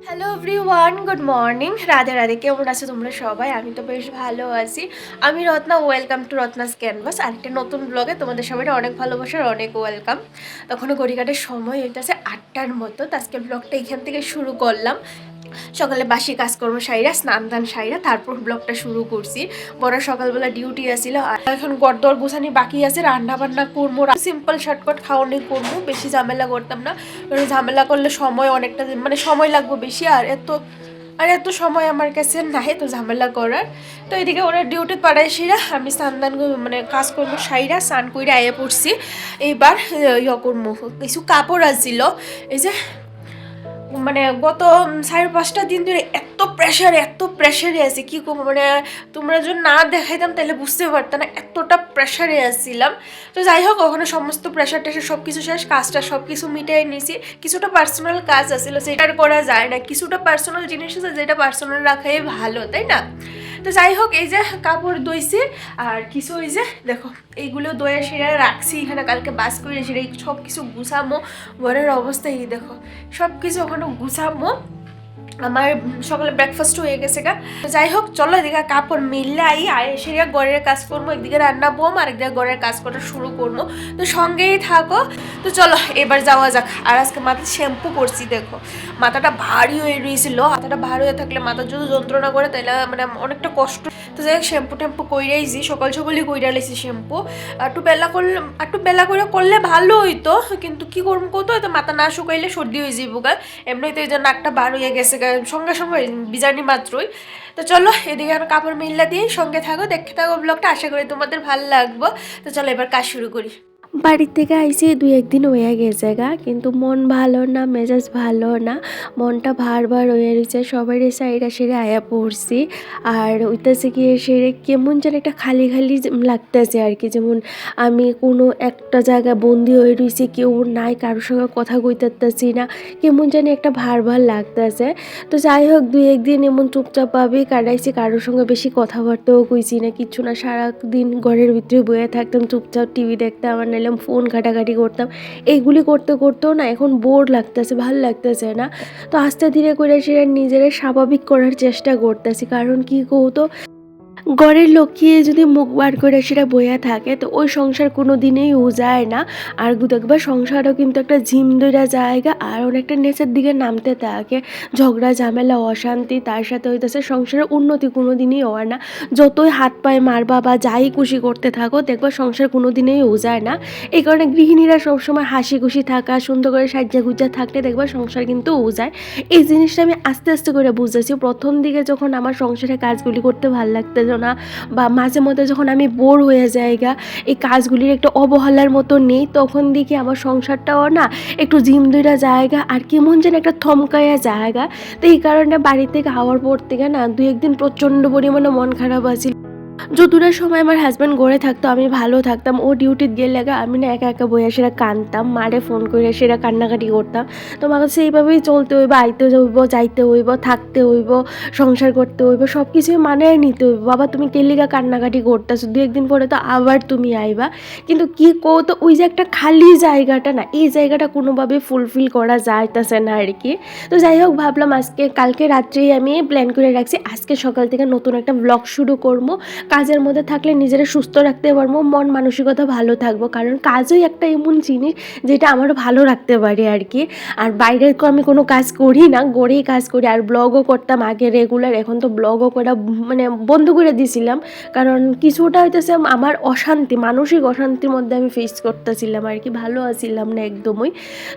Hello everyone, good morning. Radhe Radhe. কেমন আছো তোমরা সবাই? আমি তো বেশ ভালো আছি। আমি Ratna, welcome to Ratna's canvas. আরেকটা নতুন ব্লগে তোমাদের সবাই অনেক ভালোবাসার, অনেক ওয়েলকাম। তখনও ঘড়িকাটের সময় হইতেছে 8টার মতো। তো আজকে ব্লগটা এখান থেকে শুরু করলাম। সকালে বাসি কাজকর্ম সাইরা, স্নান দান সাইরা তারপর ব্লগটা শুরু করছি। বড় সকালবেলা ডিউটি আসিল, আর এখন গড়দর গোছানি বাকি আছে। রান্না বান্না করবো, সিম্পল শর্টকাট খাওয়ানি করবো, বেশি ঝামেলা করতাম না। কারণ ঝামেলা করলে সময় অনেকটা সময় লাগবে বেশি, আর এত সময় আমার কাছে নাই তো ঝামেলা করার। তো এদিকে ওরা ডিউটি পাড়াইছিরা, আমি স্নান দান কাজ করবো সাইরা, স্নান কইরা আয়া পড়ছি। এইবার করবো, কিছু কাপড় আসছিল। এই যে গত 4-5টা দিন ধরে এত প্রেশারে আছে, কি করবো তোমরা যদি না দেখাইতাম তাহলে বুঝতে পারতাম না, এতটা প্রেশারে আসছিলাম। তো যাই হোক, ওখানে সমস্ত প্রেশার টেশার সব কিছু শেষ, কাজটা সব কিছু মিটাই নিয়েছি। কিছুটা পার্সোনাল কাজ আছিল, সেটা করা যায় না। কিছুটা পার্সোনাল জিনিস আছে যেটা পার্সোনাল রাখাই ভালো, তাই না? তো যাই হোক, এই যে কাপড় ধুইছি, আর কিছু ওই যে দেখো এইগুলো দয়ে সেরা রাখছি এখানে, কালকে বাস করে সেটা সব কিছু গুছামো। ঘরের অবস্থা এই দেখো, সব কিছু ওখানে গুছামো। আমার সকালে ব্রেকফাস্ট হয়ে গেছে গা। তো যাই হোক, চলো এদিকে কাপড় মিললাই এসে ঘরের কাজ করবো, একদিকে রান্না বোম আর একদিকে ঘরের কাজ করা শুরু করবো। তো সঙ্গেই থাকো। তো চলো এবার যাওয়া যাক। আর আজকে মাথায় শ্যাম্পু করছি, দেখো মাথাটা ভারী হয়ে রয়েছিল। মাথাটা ভারী হয়ে থাকলে মাথা যদি যন্ত্রণা করে তাহলে অনেকটা কষ্ট। তো যাই হোক, শ্যাম্পু ট্যাম্পু কইরাইছি, সকাল সকালই কইরা লাইছি শ্যাম্পু। একটু বেলা করে করলে ভালো হইতো, কিন্তু কি করবো কত, হয়তো মাথা না শুকাইলে সর্দি হয়ে যাবো গা। এমনিতে এই যে নাকটা বার হয়ে গেছে গা সঙ্গে সঙ্গে বিজানি মাত্রই। তো চলো এদিকে আর কাপড় মিল্লা দিয়ে সঙ্গে থাকো, দেখতে থাকো ব্লগটা, আশা করি তোমাদের ভালো লাগবো। তো চলো এবার কাজ শুরু করি। বাড়ির থেকে আইসি 2-1 দিন হয়ে গেছে গা, কিন্তু মন ভালো না, মেজাজ ভালো না, মনটা ভার হয়ে রয়েছে। সবাই সাইডা সেরে আয়া পড়ছি, আর ওইটাছে গিয়ে সেরে কেমন যেন একটা খালি খালি লাগতেছে আর কি। যেমন আমি কোনো একটা জায়গায় বন্দি হয়ে রয়েছি, কেউ নাই, কারোর সঙ্গে কথা কইতেছি না, কেমন যেন একটা ভার লাগতেছে। তো যাই হোক, 2-1 দিন এমন চুপচাপভাবে কাটাইছি, কারোর সঙ্গে বেশি কথাবার্তাও কইছি না, কিচ্ছু না। সারাদিন ঘরের ভিতরে বয়ে থাকতাম, চুপচাপ টিভি দেখতাম, আর নাইলাম ফোন ঘাটাঘাটি করতাম। এইগুলি করতে করতেও না এখন বোর লাগতেছে, ভাল লাগতেছে না। তো আস্তে ধীরে করে সেটা নিজেরা স্বাভাবিক করার চেষ্টা করতেছি। কারণ কি কৌতো, ঘরের লক্ষ্মী যদি মুখ বার করে সেটা বইয়া থাকে, তো ওই সংসার কোনো দিনেই যায় না। আর দেখবা সংসারও কিন্তু একটা ঝিম ধরা জায়গা, আর অনেকটা নেচের দিকে নামতে থাকে। ঝগড়া ঝামেলা অশান্তি, তার সাথে হইতেছে সংসারের উন্নতি কোনো দিনই হয় না। যতই হাত পায়ে মারবা বা যাই খুশি করতে থাকো, দেখবা সংসার কোনো দিনেই যায় না। এই কারণে গৃহিণীরা সবসময় হাসি খুশি থাকা, সুন্দর করে সাজ্জা গুজ্জা থাকলে দেখবা সংসার কিন্তু যায়। এই জিনিসটা আমি আস্তে আস্তে করে বুঝেছি। প্রথম দিকে যখন আমার সংসারের কাজগুলি করতে ভালো লাগতো না, বা মাঝে মধ্যে যখন আমি বোর হয়ে যাইগা, এই কাজগুলির একটা অবহেলার মতো নেই, তখন দেখি আমার সংসারটাও না একটু ঝিম ধরা জায়গা, আর কেমন যেন একটা থমকায়া জায়গা। তো এই কারণে বাড়ি থেকে আওয়ার পর থেকে না 2-1 দিন প্রচণ্ড পরিমাণে মন খারাপ আছিল। যতটা সময় আমার হাজব্যান্ড গড়ে থাকতো আমি ভালো থাকতাম, ও ডিউটিতে গেলে আমি না একা একা বইয়া সেটা কানতাম, মারে ফোন করে সেটা কান্নাকাটি করতাম। তো আমার কাছে এইভাবেই চলতে হইব, আইতে হইব, যাইতে হইব, থাকতে হইব, সংসার করতে হইব, সব কিছুই মানায় নিতে হইব। বাবা তুমি কেলিগা কান্নাকাটি করতেছো, 2-1 দিন পরে তো আবার তুমি আইবা। কিন্তু কি কো, তো ওই যে একটা খালি জায়গাটা না, এই জায়গাটা কোনোভাবে ফুলফিল করা যাইতেছে না আর কি। তো যাই হোক, ভাবলাম কালকে রাত্রেই আমি প্ল্যান করে রাখছি, আজকে সকাল থেকে নতুন একটা ব্লগ শুরু করবো। কাজের মধ্যে থাকলে নিজেরা সুস্থ রাখতে পারবো, মন মানসিকতা ভালো থাকবো। কারণ কাজই একটা এমন জিনিস যেটা আমার ভালো রাখতে পারে আর কি। আর বাইরে আমি কোনো কাজ করি না, গড়েই কাজ করি। আর ব্লগও করতাম আগে রেগুলার, এখন তো ব্লগও করা বন্ধ করে দিয়েছিলাম। কারণ কিছুটা হইতেছে আমার অশান্তি, মানসিক অশান্তির মধ্যে আমি ফেস করতেছিলাম আর কি, ভালো আছিলাম না একদমই।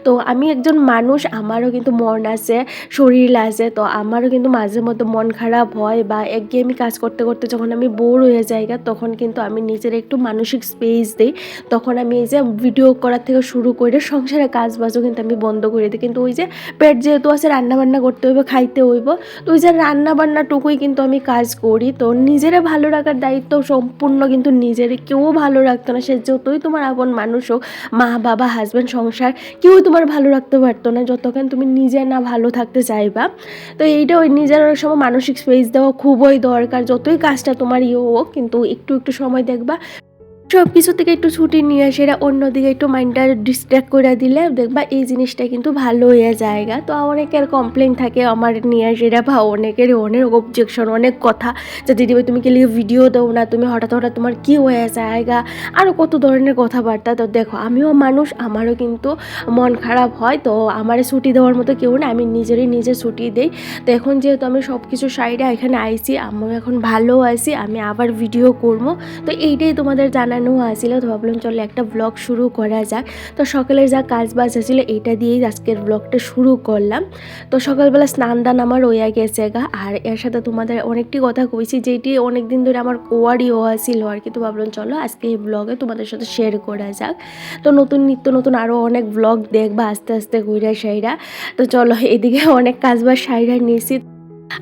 তো আমি একজন মানুষ, আমারও কিন্তু মন আছে, শরীর আছে। তো আমারও কিন্তু মাঝে মধ্যে মন খারাপ হয়, বা একঘেয়েমি কাজ করতে করতে যখন আমি বোর হয়ে যাই, তখন কিন্তু আমি নিজের একটু মানসিক স্পেস দিই। তখন আমি এই যে ভিডিও করার থেকে শুরু করে সংসারের কাজ বাজও কিন্তু আমি বন্ধ করে দিই। কিন্তু ওই যে পেট যেহেতু আছে, রান্নাবান্না করতে হইব, খাইতে হইব, তো ওই যে রান্নাবান্নাটুকুই কিন্তু আমি কাজ করি। তো নিজেরা ভালো রাখার দায়িত্ব সম্পূর্ণ কিন্তু নিজের, কেউ ভালো রাখতো না, সে যতই তোমার আপন মানুষ হোক, মা বাবা হাজব্যান্ড সংসার, কেউ তোমার ভালো রাখতে পারতো না যতক্ষণ তুমি নিজে না ভালো থাকতে চাইবা। তো এইটা ওই নিজের সময় মানসিক স্পেস দেওয়া খুবই দরকার, যতই কাজটা তোমার হোক, কিন্তু একটু একটু সময় দেখবা সব কিছু থেকে একটু ছুটি নিয়ে সেটা অন্যদিকে একটু মাইন্ডটা ডিস্ট্র্যাক্ট করে দিলে দেখবা এই জিনিসটা কিন্তু ভালো হয়ে যায়গা। তো অনেকের কমপ্লেন থাকে আমার নিয়ে সেটা বা অনেকের অনেক অবজেকশন অনেক কথা যে দিদিভাই তুমি কি লিগে ভিডিও দাও না, তুমি হঠাৎ হঠাৎ তোমার কী হয়ে যায়গা, আরও কত ধরনের কথাবার্তা। তো দেখো আমিও মানুষ, আমারও কিন্তু মন খারাপ হয়, তো আমার ছুটি দেওয়ার মতো কেউ না, আমি নিজে ছুটি দিই। তো এখন যেহেতু আমি সব কিছু সাইডে এখানে আইছি, আমিও এখন ভালো আছি, আমি আবার ভিডিও করবো। তো এইটাই তোমাদের জানানো আছিল, তো ভাবলাম চলো একটা ব্লগ শুরু করা যাক। তো সকালের যা কাজ বাজ ছিল এইটা দিয়েই আজকের ব্লগটা শুরু করলাম। তো সকালবেলা স্নান দান আমার হইয়া গেছে গা, আর এর সাথে তোমাদের অনেকটি কথা কইছি যেটি অনেক দিন ধরে আমার কোয়ারই ছিল আর কি। তো ভাবলাম চলো আজকে এই ব্লগে তোমাদের সাথে শেয়ার করা যাক। তো নিত্য নতুন আরও অনেক ব্লগ দেখবা আস্তে আস্তে ঘুরে সাইরা। তো চলো এদিকে অনেক কাজ বাজ সাইরা নিয়েছি।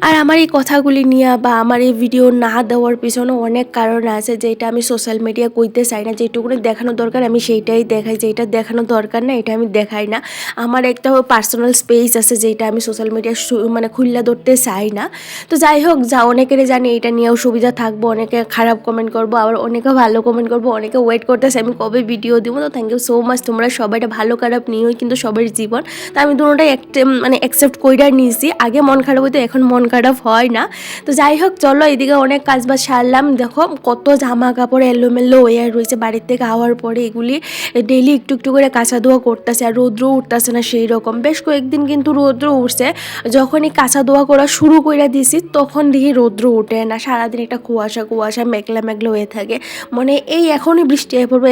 আর আমার এই কথাগুলি নিয়ে বা আমার এই ভিডিও না দেওয়ার পিছনে অনেক কারণ আছে, যেটা আমি সোশ্যাল মিডিয়া কইতে চাই না। যেটুকুনি দেখানো দরকার আমি সেইটাই দেখাই, যেটা দেখানো দরকার না এটা আমি দেখাই না। আমার একটা পার্সোনাল স্পেস আছে যেটা আমি সোশ্যাল মিডিয়া মানে খুললা ধরতে চাই না। তো যাই হোক, অনেকেরই জানি এটা নিয়েও সুবিধা থাকবো, অনেকে খারাপ কমেন্ট করবো, আবার অনেকে ভালো কমেন্ট করবো, অনেকে ওয়েট করতেছে আমি কবে ভিডিও দিব। তো থ্যাংক ইউ সো মাচ, তোমরা সবাই ভালো খারাপ নিয়েই কিন্তু সবার জীবন। তো আমি দুটোটাই মানে অ্যাকসেপ্ট কইরা নিয়েছি। আগে মন খারাপ হইতো, এখন মন খারাপ হয় না। তো যাই হোক চলো এদিকে অনেক কাজ বাজ সারলাম। দেখো কত জামা কাপড় এলোমেলো হয়ে রয়েছে বাড়ির থেকে আওয়ার পরে, এগুলি ডেইলি একটু একটু করে কাঁচা ধোয়া করতেছে, আর রৌদ্র উঠতেছে না সেই রকম। বেশ কয়েকদিন কিন্তু রৌদ্র উঠছে, যখনই কাঁচা ধোয়া করা শুরু করে দিছি তখন দেখি রৌদ্র উঠে না, সারাদিন একটা কুয়াশা মেঘলা মেঘলা হয়ে থাকে। মানে এই এখনই বৃষ্টি আই পড়বো,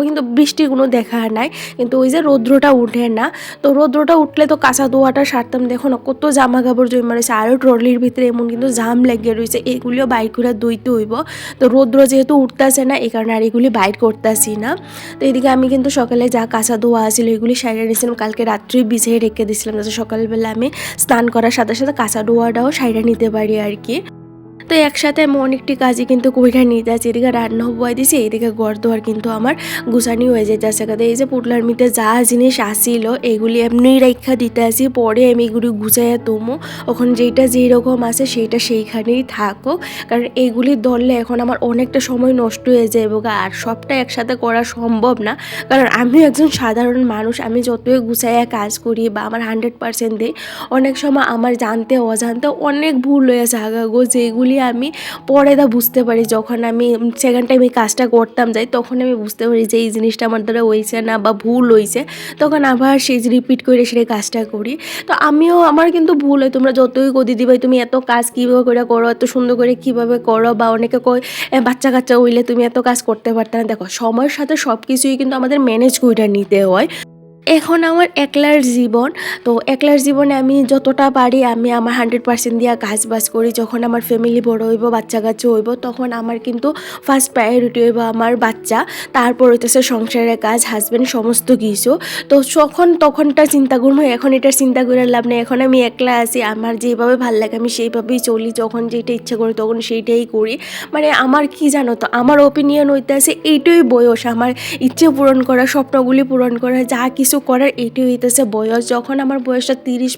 কিন্তু বৃষ্টির কোনো দেখা নাই, কিন্তু ওই যে রৌদ্রটা উঠে না। তো রৌদ্রটা উঠলে তো কাঁচা ধোয়াটা সারতাম। দেখো না কত জামা কাপড় জমে রয়েছে, আরও ট্রলির ভিতরে এমন কিন্তু জাম লেগে রয়েছে, এগুলিও বাইর করে ধুইতে হইব। তো রৌদ্র যেহেতু উঠতেছে না এই কারণে আর এগুলি বাইর করতেছি না। তো এদিকে আমি কিন্তু সকালে যা কাঁচা ধোয়া আছিল এগুলি সাইডে নিয়েছিলাম, কালকে রাত্রেই ভিজিয়ে রেখে দিয়েছিলাম যাতে সকালবেলা আমি স্নান করার সাথে সাথে কাঁচা ধোয়াটাও সাইডে নিতে পারি আর কি। তো একসাথে আমি অনেকটি কাজই কিন্তু কইরা নিতে আছি, এদিকে রান্না বয় দিছি, এইদিকে ঘর দোয়ার কিন্তু আমার গুছানি হয়ে যেতেছে। কারণ এই যে পুটলার মধ্যে যা জিনিস আসিল এগুলি এমনি রেখা দিতে আসি, পরে আমি এগুলি গুছাইয়া তুমো, এখন যেটা যেই রকম আছে সেইটা সেইখানেই থাকো। কারণ এইগুলি ধরলে এখন আমার অনেকটা সময় নষ্ট হয়ে যায়, আর সবটা একসাথে করা সম্ভব না। কারণ আমিও একজন সাধারণ মানুষ, আমি যতই গুছাইয়া কাজ করি বা আমার 100% দিই, অনেক সময় আমার জানতে অজান্তে অনেক ভুল হয়ে যায় গো, যেগুলি আমি পরে বুঝতে পারি। যখন আমি সেকেন্ড টাইম এই কাজটা করতাম যাই তখন আমি বুঝতে পারি যে এই জিনিসটা আমার দ্বারা হয়েছে না বা ভুল হয়েছে, তখন আবার সেই রিপিট করে সেই কাজটা করি। তো আমার কিন্তু ভুল হয়, তোমরা যতই দিদি ভাই তুমি এত কাজ কীভাবে করে করো, এত সুন্দর করে কীভাবে করো, বা অনেকে কয় বাচ্চা কাচ্চা হইলে তুমি এত কাজ করতে পারতে না। দেখো সময়ের সাথে সব কিছুই কিন্তু আমাদের ম্যানেজ করে নিতে হয়। এখন আমার একলার জীবন, তো একলার জীবনে আমি যতটা পারি আমি আমার 100% দিয়া কাজ বাজ করি। যখন আমার ফ্যামিলি বড় হইব, বাচ্চা কাচ্চা হইব, তখন আমার কিন্তু ফার্স্ট প্রায়োরিটি হইব আমার বাচ্চা, তারপর হইতেছে সংসারের কাজ, হাজব্যান্ড, সমস্ত কিছু। তো তখনটা চিন্তা করবো, এখন এটা চিন্তা করে লাভ নেই। এখন আমি একলা আছি, আমার যেভাবে ভালো লাগে আমি সেইভাবেই চলি, যখন যেটা ইচ্ছা করি তখন সেইটাই করি। মানে আমার কি জানো তো, আমার ওপিনিয়ন হইতে আছে এইটাই বয়স, আমার ইচ্ছে পূরণ করা, স্বপ্নগুলি পূরণ করা, যা কিছু করার এইটাই হইতেছে বয়স। যখন আমার বয়সটা 30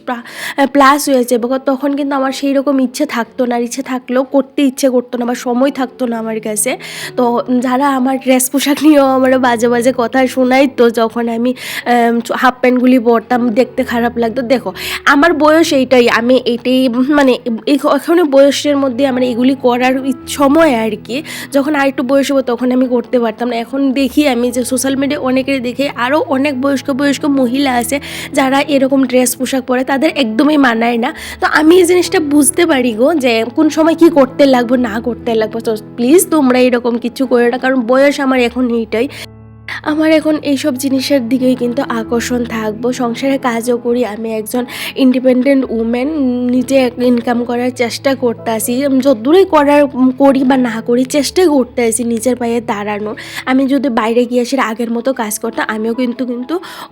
প্লাস হয়েছে তখন কিন্তু আমার সেই রকম ইচ্ছে থাকতো না, আর ইচ্ছে থাকলেও করতে ইচ্ছে করতো না বা সময় থাকতো না আমার কাছে। তো যারা আমার ড্রেস পোশাক নিয়েও আমার বাজে বাজে কথা শোনাই, তো যখন আমি হাফ প্যান্টগুলি পরতাম দেখতে খারাপ লাগতো। দেখো আমার বয়স এইটাই, আমি এইটাই মানে এখনও বয়সের মধ্যে আমার এগুলি করার সময় আর কি। যখন আর একটু বয়স হবো তখন আমি করতে পারতাম না। এখন দেখি আমি যে সোশ্যাল মিডিয়ায় অনেকের দেখে আরও অনেক বয়স্ক মহিলা আছে যারা এরকম ড্রেস পোশাক পরে, তাদের একদমই মানায় না। তো আমি এই জিনিসটা বুঝতে পারি গো, যে কোন সময় কি করতে লাগবো না করতে লাগবো। তো প্লিজ তোমরা এরকম কিছু করো না, কারণ বয়স আমার এখন এইটাই। আমার এখন এইসব জিনিসের দিকেই কিন্তু আকর্ষণ থাকবো। সংসারে কাজও করি, আমি একজন ইন্ডিপেন্ডেন্ট উমেন, নিজে ইনকাম করার চেষ্টা করতে আসি, যতদূরেই করি বা না করি চেষ্টা করতে আসি নিজের পায়ে দাঁড়ানোর। আমি যদি বাইরে গিয়ে আসি আগের মতো কাজ করতাম, আমিও কিন্তু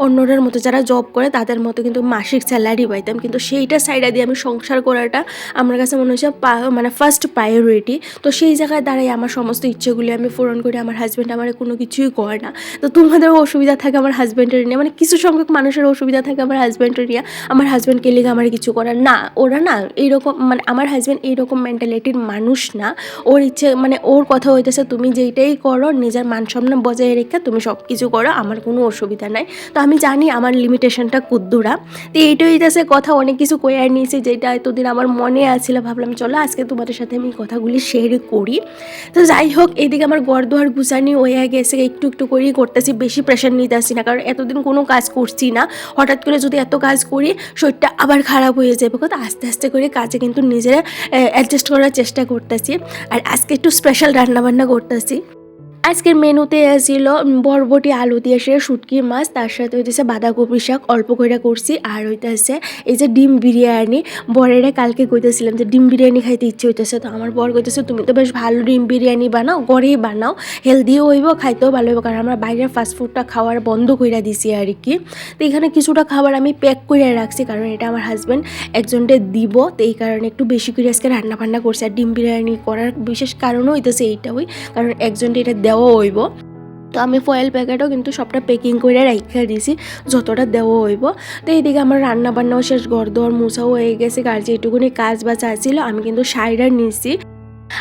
অন্যদের মতো যারা জব করে তাদের মতো কিন্তু মাসিক স্যালারি পাইতাম, কিন্তু সেইটা সাইডে দিয়ে আমি সংসার করাটা আমার কাছে মনে হচ্ছে মানে ফার্স্ট প্রায়োরিটি। তো সেই জায়গায় দাঁড়াই আমার সমস্ত ইচ্ছেগুলি আমি পূরণ করি, আমার হাজব্যান্ড আমার কোনো কিছুই করে না। তো তোমাদেরও অসুবিধা থাকে আমার হাজব্যান্ডের নিয়ে, মানে কিছু সংখ্যক মানুষের অসুবিধা থাকে আমার হাজব্যান্ডের নিয়ে, আমার হাজব্যান্ডকে লিগে আমার কিছু করার না, ওরা না এইরকম, মানে আমার হাজব্যান্ড এইরকম মেন্টালিটির মানুষ না। ওর ইচ্ছে মানে ওর কথা হইতেছে তুমি যেইটাই করো নিজের মান সম্মান বজায় রেখে তুমি সব কিছু করো, আমার কোনো অসুবিধা নাই। তো আমি জানি আমার লিমিটেশনটা কুদ্দুরা। তো এইটাই হইতেছে কথা, অনেক কিছু কয়ে নিয়েছি যেটা এতদিন আমার মনে আছিল, ভাবলাম চলো আজকে তোমাদের সাথে আমি কথাগুলি শেয়ার করি। তো যাই হোক, এইদিকে আমার ঘর দুয়ার গুছানি হয়ে গেছে, একটু একটু করেই করতেছি, বেশি প্রেশার নিতে আসছি না, কারণ এতদিন কোনো কাজ করছি না। হঠাৎ করে যদি এত কাজ করি শরীরটা আবার খারাপ হয়ে যাবে, কথা আস্তে আস্তে করে কাজে কিন্তু নিজেরা অ্যাডজাস্ট করার চেষ্টা করতেছি। আর আজকে একটু স্পেশাল রান্নাবান্না করতেছি। আজকের মেনুতে ছিল বরবটি আলু দিয়ে সে শুটকি মাছ, তার সাথে হইতেছে বাঁধাকপি শাক অল্প করে করছি, আর হইতেছে এই যে ডিম বিরিয়ানি। বরেরা কালকে কইতেছিলাম যে ডিম বিরিয়ানি খাইতে ইচ্ছে হইতেছে, তো আমার বর কইতেছে তুমি তো বেশ ভালো ডিম বিরিয়ানি বানাও, ঘরেই বানাও, হেলদিও হইব, খাইতেও ভালো হইব, কারণ আমরা বাইরের ফাস্টফুডটা খাওয়ার বন্ধ করে দিছি আর কি। তো এখানে কিছুটা খাবার আমি প্যাক করে রাখছি, কারণ এটা আমার হাজব্যান্ড একজনকে দিব, তো এই কারণে একটু বেশি করে আজকে রান্না বান্না করছি। আর ডিম বিরিয়ানি করার বিশেষ কারণও হইতেছে এইটাই, কারণ একজনকে এটা দেওয়া হইব। তো আমি ফয়েল প্যাকেটও কিন্তু সবটা প্যাকিং করে রাখা দিয়েছি যতটা দেওয়া হইব। তো এইদিকে আমার রান্না বান্নাও শেষ, ঘর দোয়ার মুছাও হয়ে গেছে, আর যেটুকুনি কাজ বাজ ছিল আমি কিন্তু সাইডার নিয়েছি।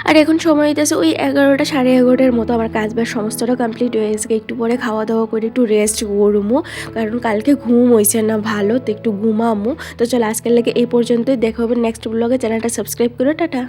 আর এখন সময় হইতেছে ওই 11টা 11:30 মতো, আমার কাজ বাজ সমস্তটা কমপ্লিট হয়ে গেছে। একটু পরে খাওয়া দাওয়া করে একটু রেস্ট করবো, কারণ কালকে ঘুম হয়েছে না ভালো, তো একটু ঘুমামো। তো চলো আজকের লাগে এই পর্যন্তই, দেখা হবে নেক্সট ব্লগে। চ্যানেলটা সাবস্ক্রাইব করে টাটা।